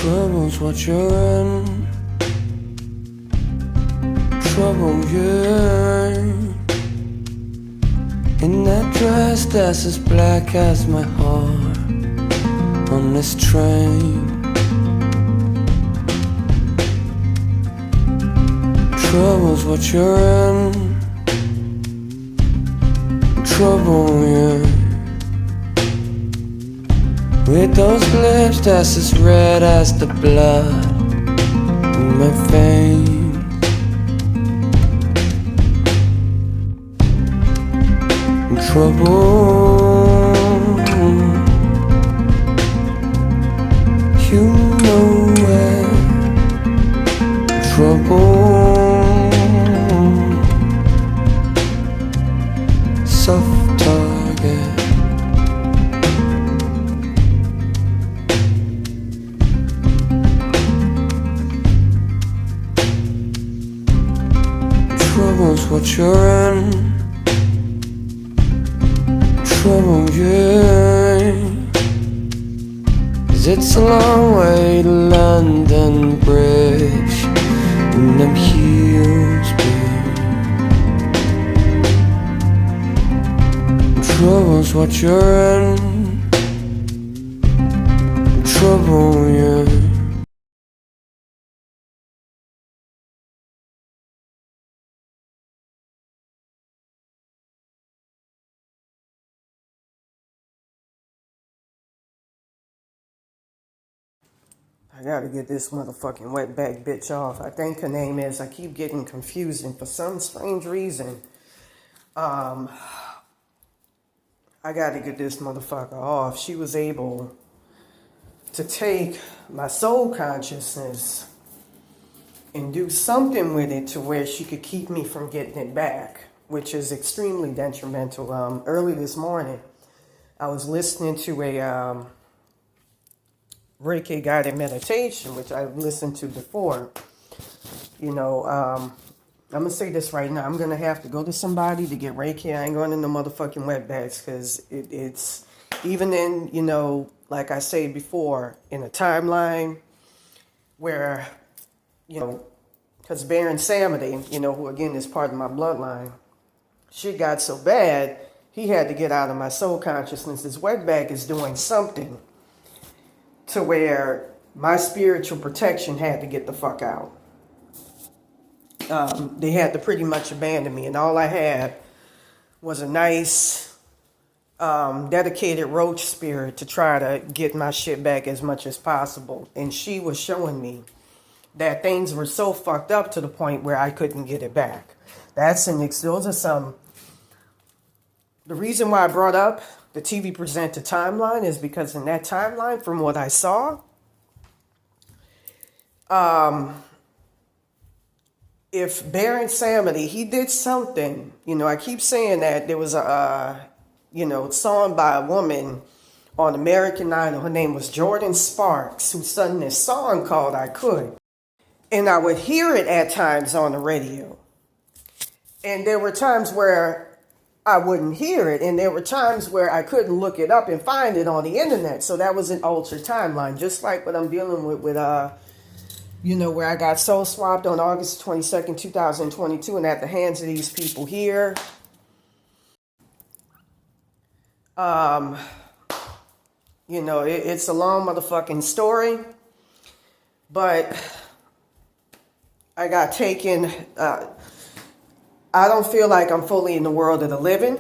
Trouble's what you're in. Trouble, yeah. In that dress that's as black as my heart on this train. Trouble's what you're in. Trouble, yeah. With those lips that's as red as the blood in my veins. Trouble, you know where. Trouble, soft target. Trouble's what you're in. Trouble, yeah. 'Cause it's a long way to London Bridge in them heels, babe. Trouble's what you're in. Trouble, yeah. I gotta get this motherfucking wetback bitch off. I think her name is. I keep getting confused, and for some strange reason, I gotta get this motherfucker off. She was able to take my soul consciousness and do something with it to where she could keep me from getting it back, which is extremely detrimental. Early this morning, I was listening to a Reiki guided meditation, which I've listened to before. You know, I'm going to say this right now. I'm going to have to go to somebody to get Reiki. I ain't going in the motherfucking wetbacks because it's, even in, you know, like I said before, in a timeline where, you know, because Baron Samedi, you know, who again is part of my bloodline, shit got so bad, he had to get out of my soul consciousness. This wetback is doing something to where my spiritual protection had to get the fuck out. They had to pretty much abandon me, and all I had was a nice, dedicated roach spirit to try to get my shit back as much as possible. And she was showing me that things were so fucked up to the point where I couldn't get it back. Those are some. The reason why I brought up the TV presenter timeline is because in that timeline, from what I saw, if Baron Samedi, he did something, you know, I keep saying that there was a, you know, song by a woman on American Idol. Her name was Jordan Sparks, who sung this song called I Could. And I would hear it at times on the radio. And there were times where I wouldn't hear it, and there were times where I couldn't look it up and find it on the internet. So that was an altered timeline, just like what I'm dealing with you know, where I got soul swapped on August 22nd, 2022, and at the hands of these people here. You know, it's a long motherfucking story, but I got taken. I don't feel like I'm fully in the world of the living.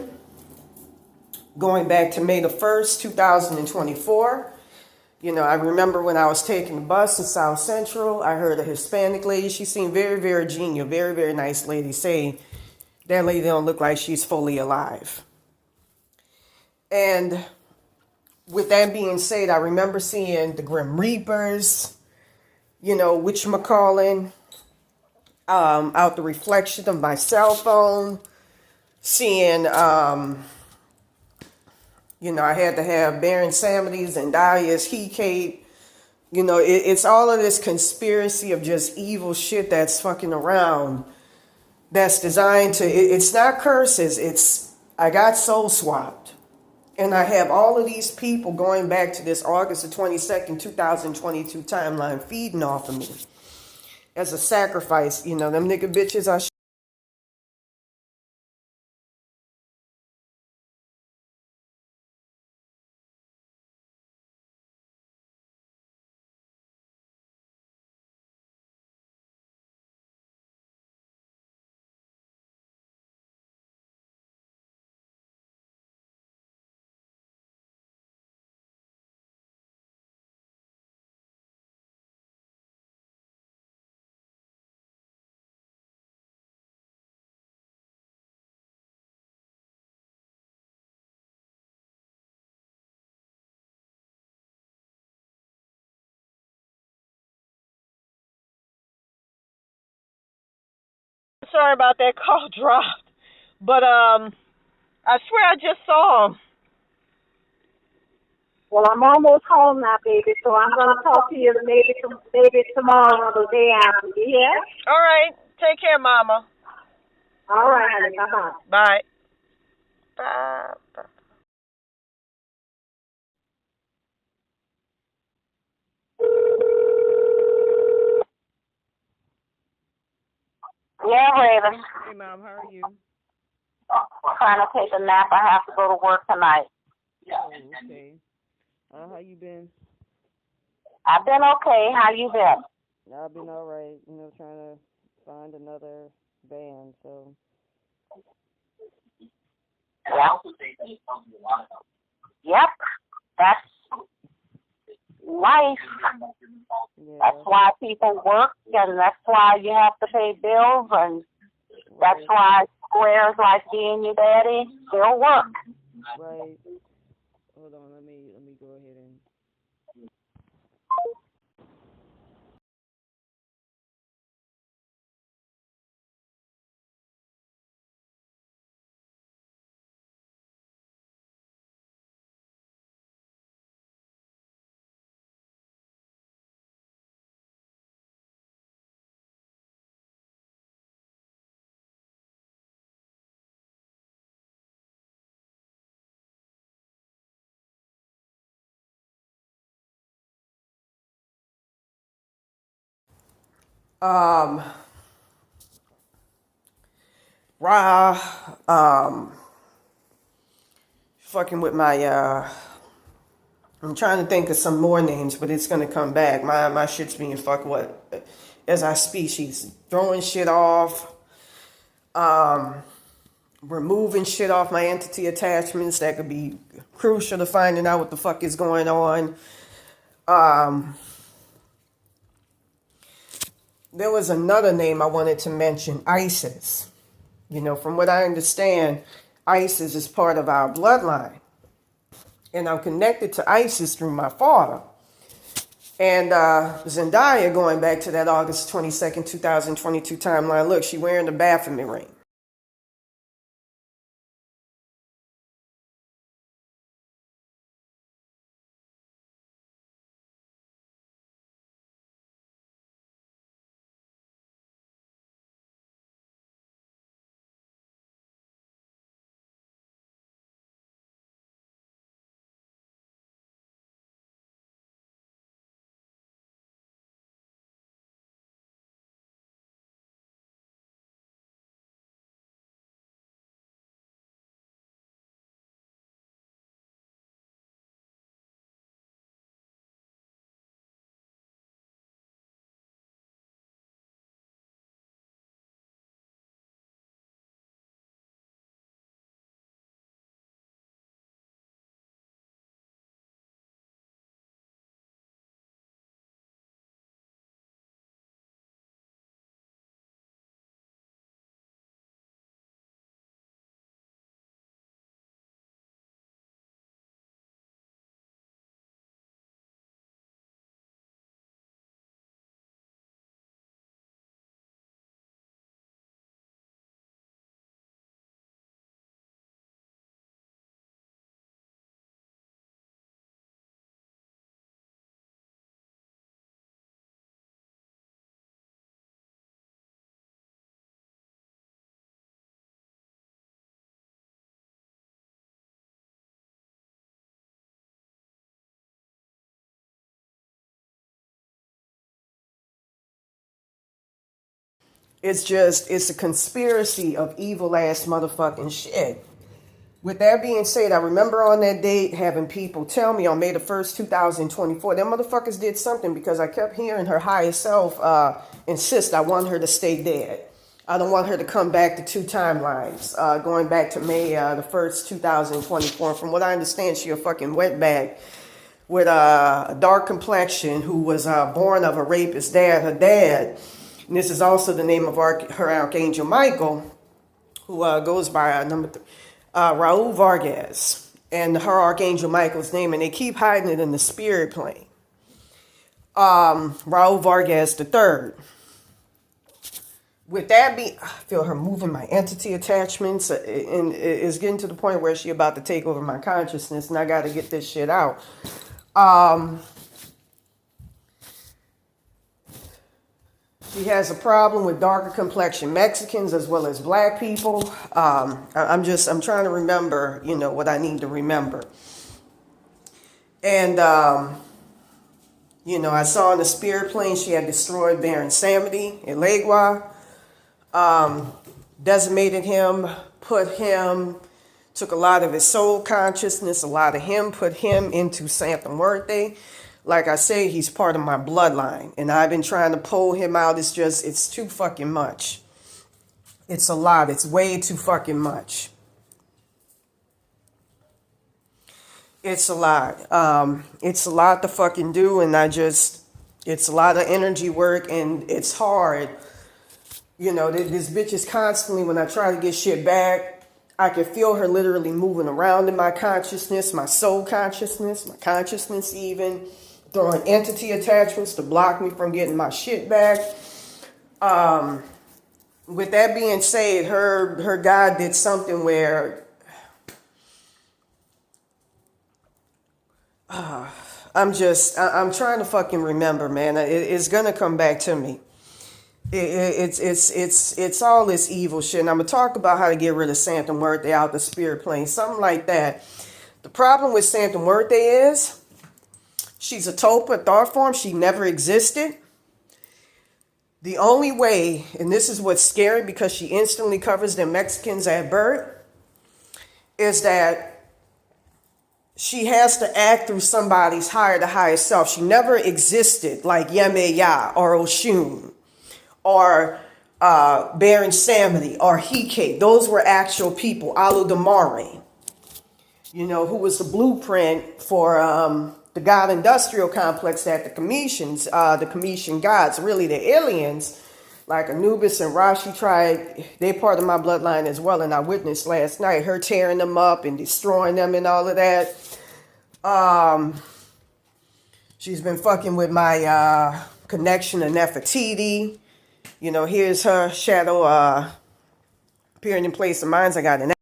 Going back to May the 1st, 2024, you know, I remember when I was taking the bus in South Central, I heard a Hispanic lady. She seemed very, very genial, very, very nice lady say, that lady don't look like she's fully alive. And with that being said, I remember seeing the Grim Reapers, you know, whatchamacallit, out the reflection of my cell phone, seeing, you know, I had to have Baron Samedi's and Dahlia's he cape. You know, it's all of this conspiracy of just evil shit that's fucking around, that's designed to, it's not curses, it's, I got soul swapped. And I have all of these people going back to this August the 22nd, 2022 timeline feeding off of me as a sacrifice. You know, them nigga bitches I sorry about that call dropped. But I swear I just saw him. Well, I'm almost home now, baby, so I'm going to talk to you maybe tomorrow or the day after. Yeah? All right. Take care, Mama. All right, honey. Bye-bye. Bye. Bye. Bye. Yeah, Raven. Hey, Mom. How are you? Trying to take a nap. I have to go to work tonight. Oh, okay. How you been? I've been okay. How you been? I've been all right. You know, trying to find another band. So. Yeah. Yep. That's life. Yeah. That's why people work, and that's why you have to pay bills, and that's why squares like being your daddy still work. Right. Hold on. Let me go ahead and. Rah, fucking with my, I'm trying to think of some more names, but it's gonna come back. My shit's being fucked what, as I speak. She's throwing shit off, removing shit off my entity attachments that could be crucial to finding out what the fuck is going on. There was another name I wanted to mention, ISIS. You know, from what I understand, ISIS is part of our bloodline. And I'm connected to ISIS through my father. And Zendaya, going back to that August 22nd, 2022 timeline, look, she wearing the Baphomet ring. it's a conspiracy of evil ass motherfucking shit. With that being said, I remember on that date having people tell me on May the 1st, 2024, them motherfuckers did something because I kept hearing her higher self insist I want her to stay dead. I don't want her to come back to two timelines, going back to May the 1st, 2024. From what I understand, she a fucking wetbag with a dark complexion who was born of a rapist dad, her dad. And this is also the name of her Archangel Michael, who goes by number 3. Raul Vargas, and her Archangel Michael's name, and they keep hiding it in the spirit plane. Raul Vargas the third. With that being, I feel her moving my entity attachments, and it's getting to the point where she about to take over my consciousness, and I got to get this shit out. She has a problem with darker complexion Mexicans as well as black people. I'm trying to remember, what I need to remember. And, I saw in the spirit plane she had destroyed Baron Samedi in Legua, decimated him, took a lot of his soul consciousness, a lot of him, put him into Santa Muerte. Like I say, he's part of my bloodline, and I've been trying to pull him out. It's too fucking much. It's a lot. It's way too fucking much. It's a lot. It's a lot to fucking do, and it's a lot of energy work, and it's hard. This bitch is constantly, when I try to get shit back, I can feel her literally moving around in my consciousness, my soul consciousness, my consciousness even. Throwing entity attachments to block me from getting my shit back. With that being said, her God did something where I'm trying to fucking remember, man. It's gonna come back to me. It's all this evil shit, and I'm gonna talk about how to get rid of Santa Muerte out the spirit plane, something like that. The problem with Santa Muerte is, she's a tulpa thought form. She never existed. The only way, and this is what's scary because she instantly covers the Mexicans at birth, is that she has to act through somebody's higher to higher self. She never existed like Yemeya or Oshun or Baron Samedi or Hike. Those were actual people. Aludamare, who was the blueprint for the God industrial complex that the Commission gods, really the aliens, like Anubis and Rashi tried, they part of my bloodline as well. And I witnessed last night her tearing them up and destroying them and all of that. She's been fucking with my connection to Nefertiti. Here's her shadow appearing in place of mine. I got an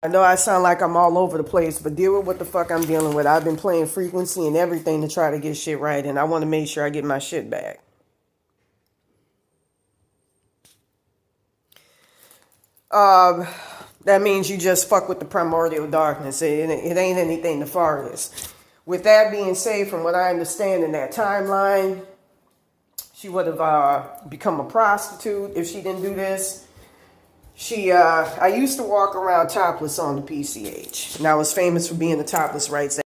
I know I sound like I'm all over the place, but deal with what the fuck I'm dealing with. I've been playing frequency and everything to try to get shit right, and I want to make sure I get my shit back. That means you just fuck with the primordial darkness. It ain't anything nefarious. With that being said, from what I understand in that timeline, she would have become a prostitute if she didn't do this. I used to walk around topless on the PCH, and I was famous for being the topless rights.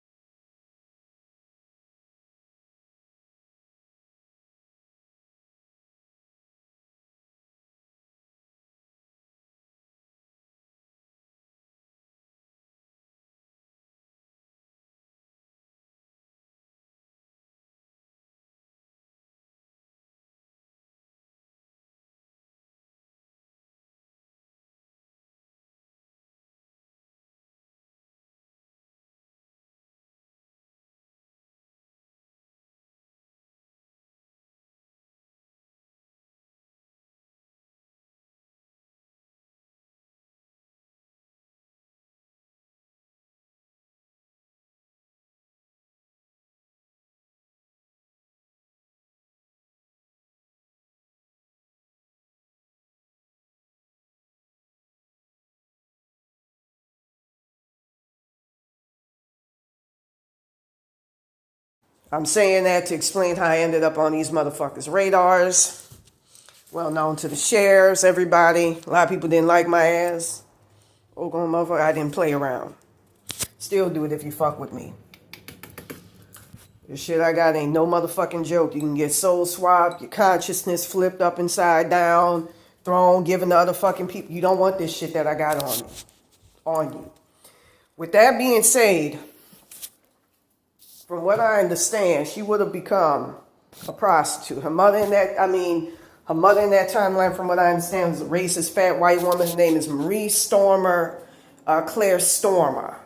I'm saying that to explain how I ended up on these motherfuckers' radars. Well known to the shares, everybody. A lot of people didn't like my ass. Oklahoma motherfucker, I didn't play around. Still do it if you fuck with me. The shit I got ain't no motherfucking joke. You can get soul swapped, your consciousness flipped up inside down, thrown, given to other fucking people. You don't want this shit that I got on you. With that being said, from what I understand, she would have become a prostitute. Her mother in that timeline, from what I understand, was a racist fat white woman. Her name is Marie Stormer, Claire Stormer.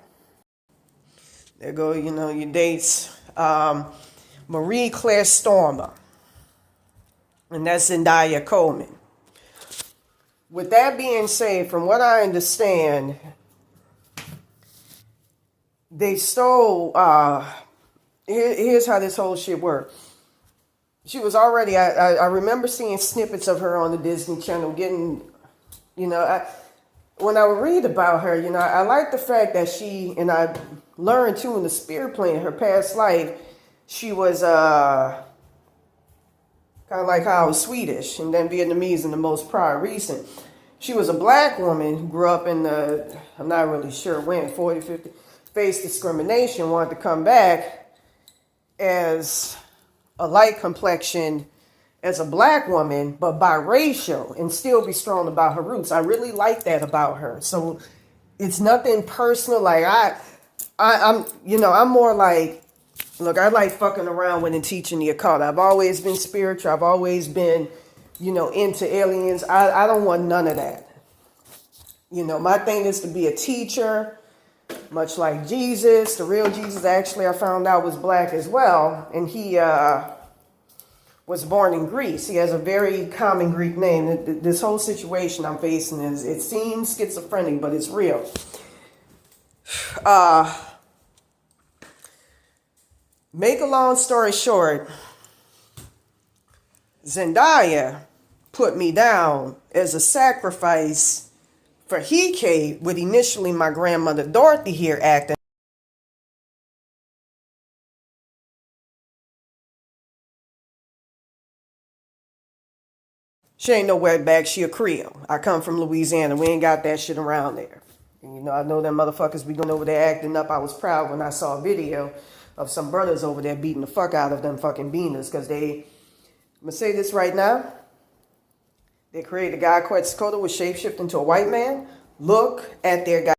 There go, your dates. Marie Claire Stormer. And that's Zendaya Coleman. With that being said, from what I understand, they stole, here's how this whole shit worked. She was already, I remember seeing snippets of her on the Disney Channel getting, when I would read about her, I like the fact that and I learned too in the spirit plane, her past life, she was kind of like how I was Swedish and then Vietnamese in the most prior recent. She was a black woman who grew up in I'm not really sure when, 40, 50, faced discrimination, wanted to come back as a light complexion as a black woman, but biracial, and still be strong about her roots. I really like that about her. So it's nothing personal. Like I'm more like, look, I like fucking around with and teaching the occult. I've always been spiritual. I've always been, into aliens. I don't want none of that. My thing is to be a teacher, much like Jesus. The real Jesus, actually, I found out was black as well. And he was born in Greece. He has a very common Greek name. This whole situation I'm facing it seems schizophrenic, but it's real. Make a long story short, Zendaya put me down as a sacrifice for Hike, with initially my grandmother Dorothy here acting. She ain't nowhere back. She a Creole. I come from Louisiana. We ain't got that shit around there. And, I know them motherfuckers be going over there acting up. I was proud when I saw a video of some brothers over there beating the fuck out of them fucking beaners. Because I'm going to say this right now. They created a guy Quetzalcoatl was shapeshift into a white man. Look at their guy.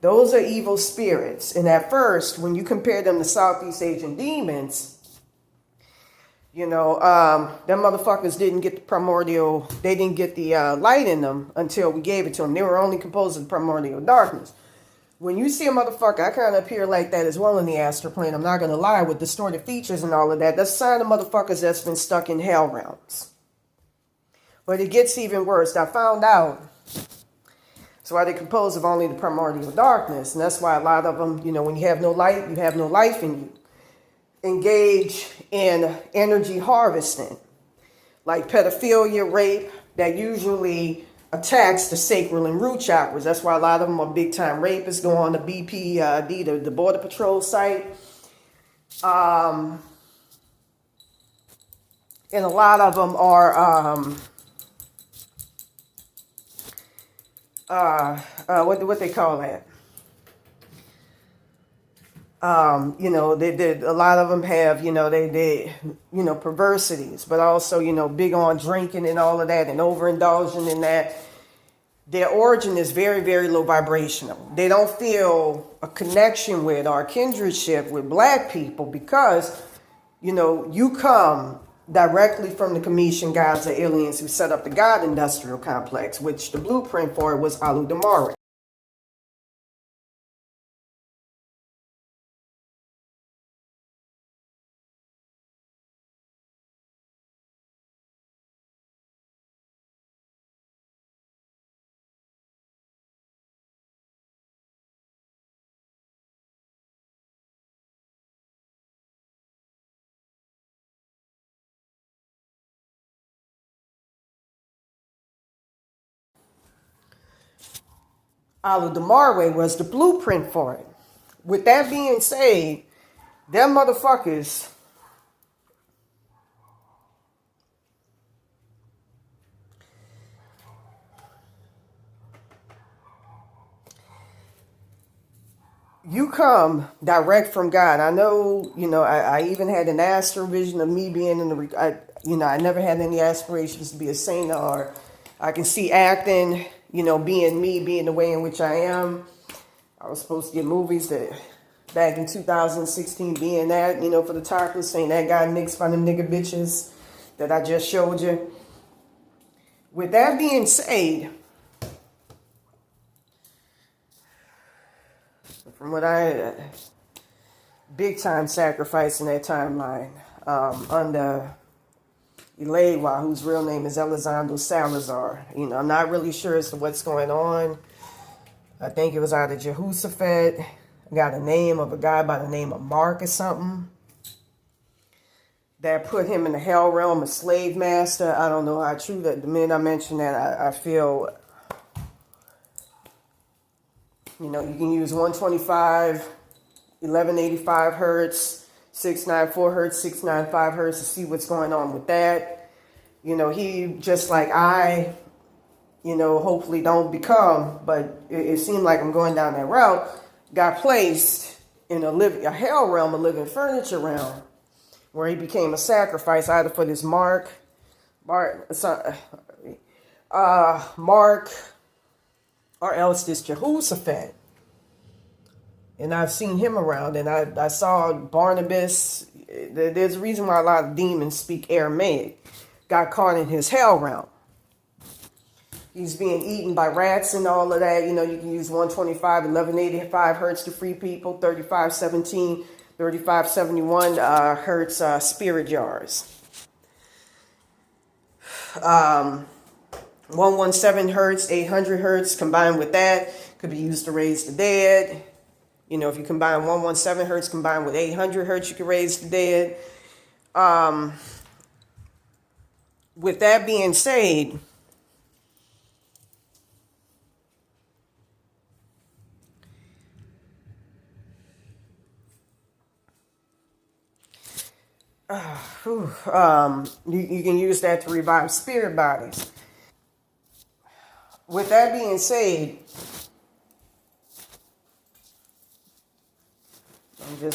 Those are evil spirits. And at first, when you compare them to Southeast Asian demons, you know, them motherfuckers didn't get the primordial, they didn't get the light in them until we gave it to them. They were only composed of primordial darkness. When you see a motherfucker, I kind of appear like that as well in the astral plane. I'm not going to lie, with distorted features and all of that. That's a sign of motherfuckers that's been stuck in hell realms. But it gets even worse. I found out. That's why they're composed of only the primordial darkness. And that's why a lot of them, you know, when you have no light, you have no life in you. Engage in energy harvesting. Like pedophilia, rape, that usually attacks the sacral and root chakras. That's why a lot of them are big time rapists. Go on the BPD, the Border Patrol site. And a lot of them are, what they call that? You know, a lot of them have, you know, they perversities, but also, you know, big on drinking and all of that and overindulging in that. Their origin is very, very low vibrational. They don't feel a connection with or kindredship with black people because, you know, you come directly from the Commission gods or aliens who set up the God Industrial Complex, which the blueprint for it was Aludamare. Aludamare was the blueprint for it. With that being said, them motherfuckers, you come direct from God. I know, you know, I even had an astral vision of me being in the, I never had any aspirations to be a saint, or I can see acting, you know, being me, being the way in which I am. I was supposed to get movies that back in 2016 being that, you know, for the talkers, saying that guy nicks from them nigga bitches that I just showed you. With that being said, from what I, big time sacrifice in that timeline, under Ilewa, whose real name is Elizondo Salazar. You know, I'm not really sure as to what's going on. I think it was out of Jehoshaphat. I got a name of a guy by the name of Mark or something that put him in the hell realm, a slave master. I don't know how true that. The minute I mention that, I feel, you know, you can use 125, 1185 hertz, 694 hertz, 695 hertz to see what's going on with that. You know, he, just like I, you know, hopefully don't become, but it seemed like I'm going down that route, got placed in a hell realm, a living furniture realm, where he became a sacrifice either for this Mark, or else this Jehoshaphat. And I've seen him around, and I saw Barnabas. There's a reason why a lot of demons speak Aramaic. Got caught in his hell realm. He's being eaten by rats and all of that. You know, you can use 125, 1185 hertz to free people, 3517, 3571 hertz spirit jars. 117 hertz, 800 hertz combined with that could be used to raise the dead. You know, if you combine 117 hertz combined with 800 hertz, you can raise the dead. With that being said, you can use that to revive spirit bodies. With that being said,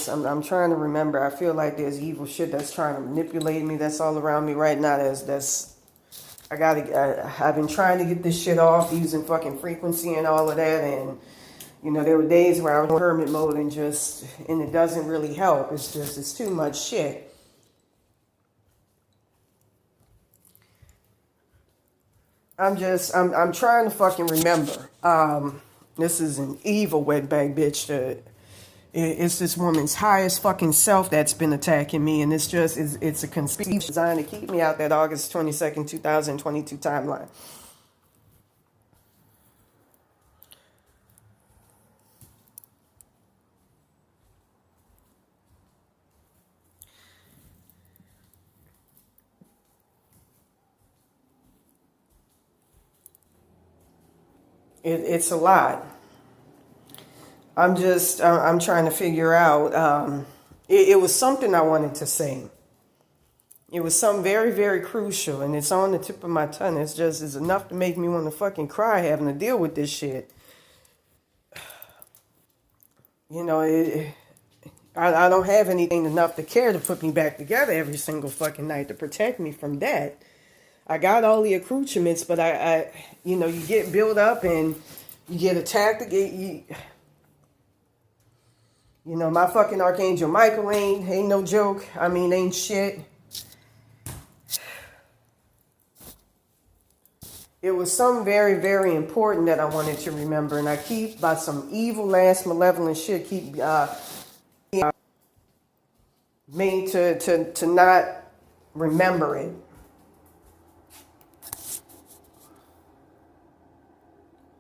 I'm trying to remember. I feel like there's evil shit that's trying to manipulate me. That's all around me right now. I've been trying to get this shit off using fucking frequency and all of that, and You know, there were days where I was in hermit mode and it doesn't really help. It's too much shit. I'm trying to fucking remember. This is an evil wetback bitch. It's this woman's highest fucking self that's been attacking me, and it's a conspiracy designed to keep me out that August 22nd, 2022 timeline. It's a lot. I'm trying to figure out. It was something I wanted to say. It was something very, very crucial, and it's on the tip of my tongue. It's enough to make me want to fucking cry having to deal with this shit. You know, I don't have anything enough to care to put me back together every single fucking night to protect me from that. I got all the accoutrements, but you get built up and you get attacked. My fucking Archangel Michael ain't no joke. I mean, ain't shit. It was something very, very important that I wanted to remember, and I keep, by some evil ass malevolent shit, keep me to not remember it.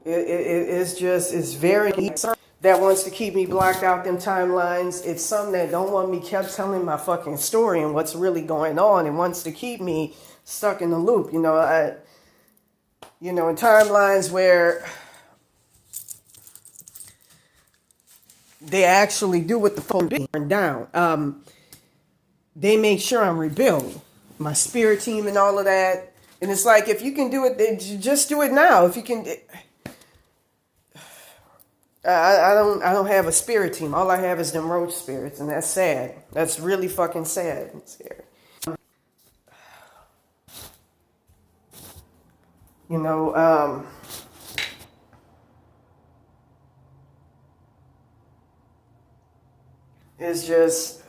It's very that wants to keep me blocked out them timelines. It's something that don't want me kept telling my fucking story and what's really going on, and wants to keep me stuck in the loop. In timelines where they actually do what the fuck burn down. They make sure I'm rebuilt, my spirit team and all of that. And it's like, if you can do it, just do it now. If you can. I don't have a spirit team. All I have is them roach spirits, and that's sad. That's really fucking sad and scary. It's just